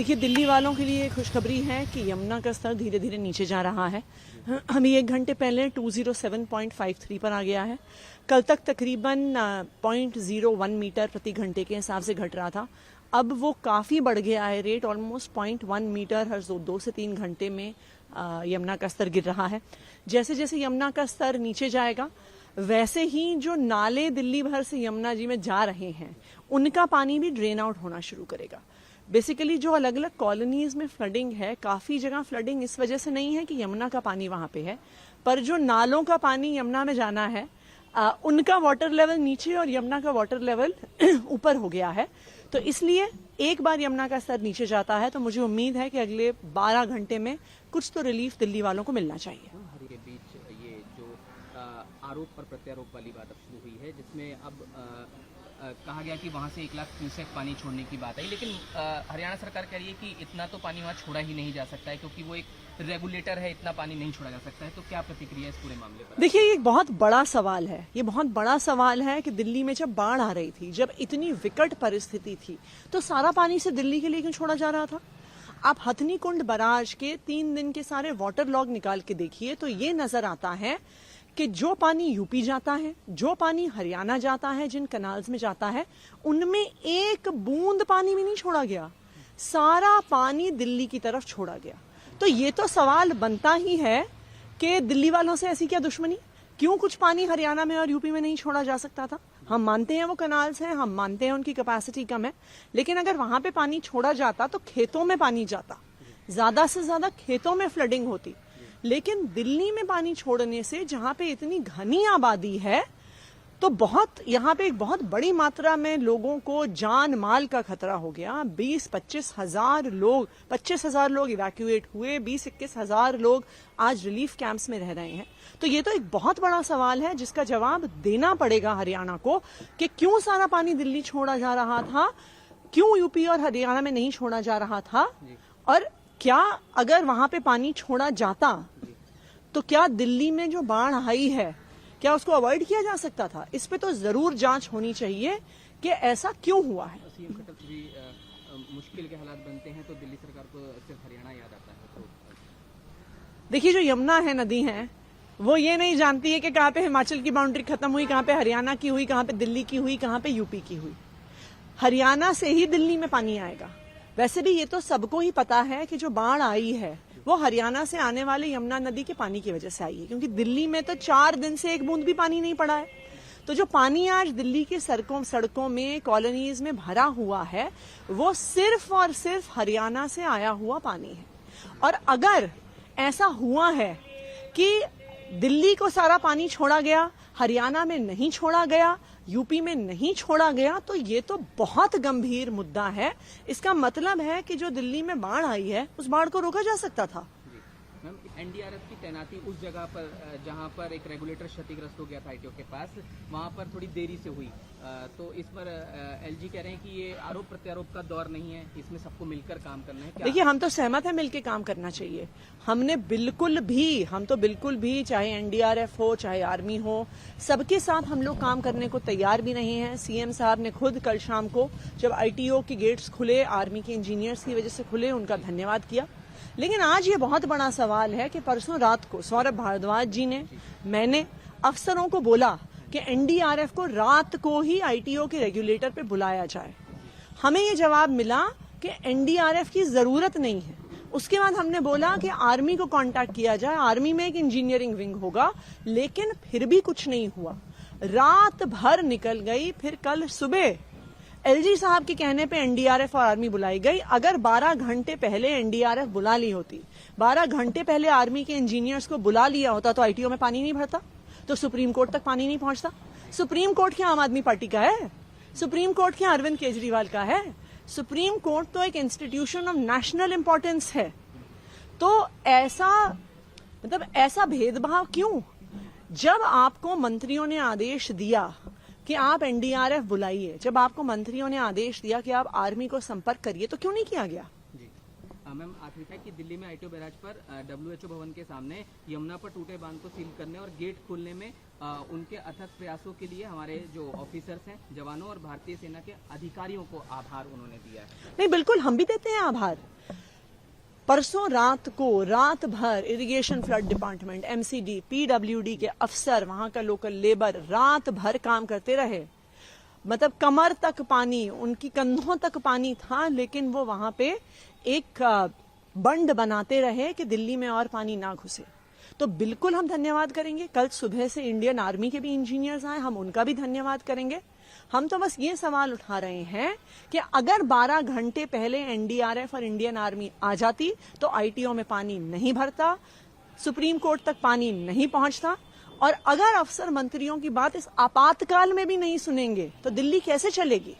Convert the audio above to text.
देखिए, दिल्ली वालों के लिए खुशखबरी है कि यमुना का स्तर धीरे धीरे नीचे जा रहा है। अभी 1 घंटे पहले 207.53 पर आ गया है। कल तक तकरीबन 0.01 मीटर प्रति घंटे के हिसाब से घट रहा था। अब वो काफ़ी बढ़ गया है रेट, ऑलमोस्ट 0.1 मीटर हर 2 से 3 घंटे में यमुना का स्तर गिर रहा है। जैसे जैसे यमुना का स्तर नीचे जाएगा, वैसे ही जो नाले दिल्ली भर से यमुना जी में जा रहे हैं, उनका पानी भी ड्रेन आउट होना शुरू करेगा। बेसिकली जो अलग अलग कॉलोनीज में फ्लडिंग है, काफ़ी जगह फ्लडिंग इस वजह से नहीं है कि यमुना का पानी वहाँ पे है, पर जो नालों का पानी यमुना में जाना है, उनका वाटर लेवल नीचे और यमुना का वाटर लेवल ऊपर हो गया है। तो इसलिए एक बार यमुना का स्तर नीचे जाता है तो मुझे उम्मीद है कि अगले 12 घंटे में कुछ तो रिलीफ दिल्ली वालों को मिलना चाहिए। के बीच ये जो आरोप पर प्रत्यारोप वाली बात अब शुरू हुई है, जिसमें अब कहा गया कि वहाँ से 1 लाख क्यूसेक पानी छोड़ने की बात आई, लेकिन हरियाणा सरकार कह रही है कि इतना तो पानी वहाँ छोड़ा ही नहीं जा सकता है क्योंकि वो एक रेगुलेटर है, इतना पानी नहीं छोड़ा जा सकता है। तो क्या प्रतिक्रिया है इस पूरे मामले पर? देखिए, ये एक बहुत बड़ा सवाल है। ये बहुत बड़ा सवाल है कि दिल्ली में जब बाढ़ आ रही थी, जब इतनी विकट परिस्थिति थी, तो सारा पानी से दिल्ली के लिए क्यों छोड़ा जा रहा था? आप हथनी कुंड बराज के 3 दिन के सारे वाटर लॉग निकाल के देखिए तो ये नजर आता है कि जो पानी यूपी जाता है, जो पानी हरियाणा जाता है, जिन कनाल्स में जाता है, उनमें एक बूंद पानी भी नहीं छोड़ा गया। सारा पानी दिल्ली की तरफ छोड़ा गया। तो ये तो सवाल बनता ही है कि दिल्ली वालों से ऐसी क्या दुश्मनी? क्यों कुछ पानी हरियाणा में और यूपी में नहीं छोड़ा जा सकता था? हम मानते हैं वो कनाल्स हैं, हम मानते हैं उनकी कैपेसिटी कम है, लेकिन अगर वहां पे पानी छोड़ा जाता तो खेतों में पानी जाता, ज्यादा से ज्यादा खेतों में फ्लडिंग होती। लेकिन दिल्ली में पानी छोड़ने से, जहां पे इतनी घनी आबादी है, तो यहाँ पे एक बहुत बड़ी मात्रा में लोगों को जान माल का खतरा हो गया। 25 हजार लोग इवैक्यूएट हुए, 21 हजार लोग आज रिलीफ कैंप्स में रह रहे हैं। तो ये तो एक बहुत बड़ा सवाल है जिसका जवाब देना पड़ेगा हरियाणा को कि क्यों सारा पानी दिल्ली छोड़ा जा रहा था, क्यों यूपी और हरियाणा में नहीं छोड़ा जा रहा था, और क्या अगर वहां पे पानी छोड़ा जाता तो क्या दिल्ली में जो बाढ़ आई है, क्या उसको अवॉइड किया जा सकता था? इस पे तो जरूर जांच होनी चाहिए कि ऐसा क्यों हुआ है। सीएम खट्टर भी मुश्किल के हालात बनते हैं तो दिल्ली सरकार को सिर्फ हरियाणा याद आता है। तो देखिए, जो यमुना है, नदी है, वो ये नहीं जानती है कि कहाँ पे हिमाचल की बाउंड्री खत्म हुई, कहाँ पे हरियाणा की हुई, कहाँ पे दिल्ली की हुई, कहाँ पे यूपी की हुई। हरियाणा से ही दिल्ली में पानी आएगा। वैसे भी ये तो सबको ही पता है कि जो बाढ़ आई है वो हरियाणा से आने वाले यमुना नदी के पानी की वजह से आई है, क्योंकि दिल्ली में तो 4 दिन से एक बूंद भी पानी नहीं पड़ा है। तो जो पानी आज दिल्ली के सड़कों में, कॉलोनीज में भरा हुआ है, वो सिर्फ और सिर्फ हरियाणा से आया हुआ पानी है। और अगर ऐसा हुआ है कि दिल्ली को सारा पानी छोड़ा गया, हरियाणा में नहीं छोड़ा गया, यूपी में नहीं छोड़ा गया, तो ये तो बहुत गंभीर मुद्दा है। इसका मतलब है कि जो दिल्ली में बाढ़ आई है, उस बाढ़ को रोका जा सकता था। मैम, एनडीआरएफ की तैनाती उस जगह पर जहां पर एक रेगुलेटर क्षतिग्रस्त हो गया था आईटीओ के पास, वहां पर थोड़ी देरी से हुई, तो इस पर एलजी कह रहे हैं कि ये आरोप प्रत्यारोप का दौर नहीं है, इसमें सबको मिलकर काम करना है। देखिए, हम तो सहमत है, मिलकर काम करना चाहिए। हम तो बिल्कुल भी चाहे एनडीआरएफ हो, चाहे आर्मी हो, सबके साथ हम लोग काम करने को तैयार भी नहीं है। सीएम साहब ने खुद कल शाम को जब आईटीओ के गेट्स खुले, आर्मी के इंजीनियर्स की वजह से खुले, उनका धन्यवाद किया। लेकिन आज ये बहुत बड़ा सवाल है कि परसों रात को सौरभ भारद्वाज जी ने, मैंने अफसरों को बोला कि एनडीआरएफ को रात को ही आईटीओ के रेगुलेटर पे बुलाया जाए। हमें ये जवाब मिला कि एनडीआरएफ की जरूरत नहीं है। उसके बाद हमने बोला कि आर्मी को कांटेक्ट किया जाए, आर्मी में एक इंजीनियरिंग विंग होगा, लेकिन फिर भी कुछ नहीं हुआ। रात भर निकल गई, फिर कल सुबह एलजी साहब के कहने पे एनडीआरएफ और आर्मी बुलाई गई। अगर 12 घंटे पहले एनडीआरएफ बुला ली होती, 12 घंटे पहले आर्मी के इंजीनियर्स को बुला लिया होता, तो आईटीओ में पानी नहीं भरता, तो सुप्रीम कोर्ट तक पानी नहीं पहुंचता। सुप्रीम कोर्ट क्या आम आदमी पार्टी का है? सुप्रीम कोर्ट क्या अरविंद केजरीवाल का है? सुप्रीम कोर्ट तो एक इंस्टीट्यूशन ऑफ नेशनल इंपॉर्टेंस है। तो ऐसा भेदभाव क्यों? जब आपको मंत्रियों ने आदेश दिया कि आप एनडीआरएफ बुलाइए, जब आपको मंत्रियों ने आदेश दिया कि आप आर्मी को संपर्क करिए, तो क्यों नहीं किया गया? मैम, आखिरी था कि दिल्ली में आईटीओ बैराज पर डब्ल्यूएचओ भवन के सामने यमुना पर टूटे बांध को सील करने और गेट खोलने में उनके अथक प्रयासों के लिए हमारे जो ऑफिसर्स हैं, जवानों और भारतीय सेना के अधिकारियों को आभार उन्होंने दिया है। नहीं, बिल्कुल हम भी देते हैं आभार। परसों रात को रात भर irrigation flood department, MCD, PWD के अफसर, वहां का लोकल लेबर रात भर काम करते रहे। मतलब कमर तक पानी, उनकी कंधों तक पानी था, लेकिन वो वहां पे एक बंड बनाते रहे कि दिल्ली में और पानी ना घुसे। तो बिल्कुल हम धन्यवाद करेंगे। कल सुबह से इंडियन आर्मी के भी इंजीनियर्स आए, हम उनका भी धन्यवाद करेंगे। हम तो बस ये सवाल उठा रहे हैं कि अगर 12 घंटे पहले एनडीआरएफ और इंडियन आर्मी आ जाती तो आईटीओ में पानी नहीं भरता, सुप्रीम कोर्ट तक पानी नहीं पहुंचता। और अगर अफसर मंत्रियों की बात इस आपातकाल में भी नहीं सुनेंगे तो दिल्ली कैसे चलेगी?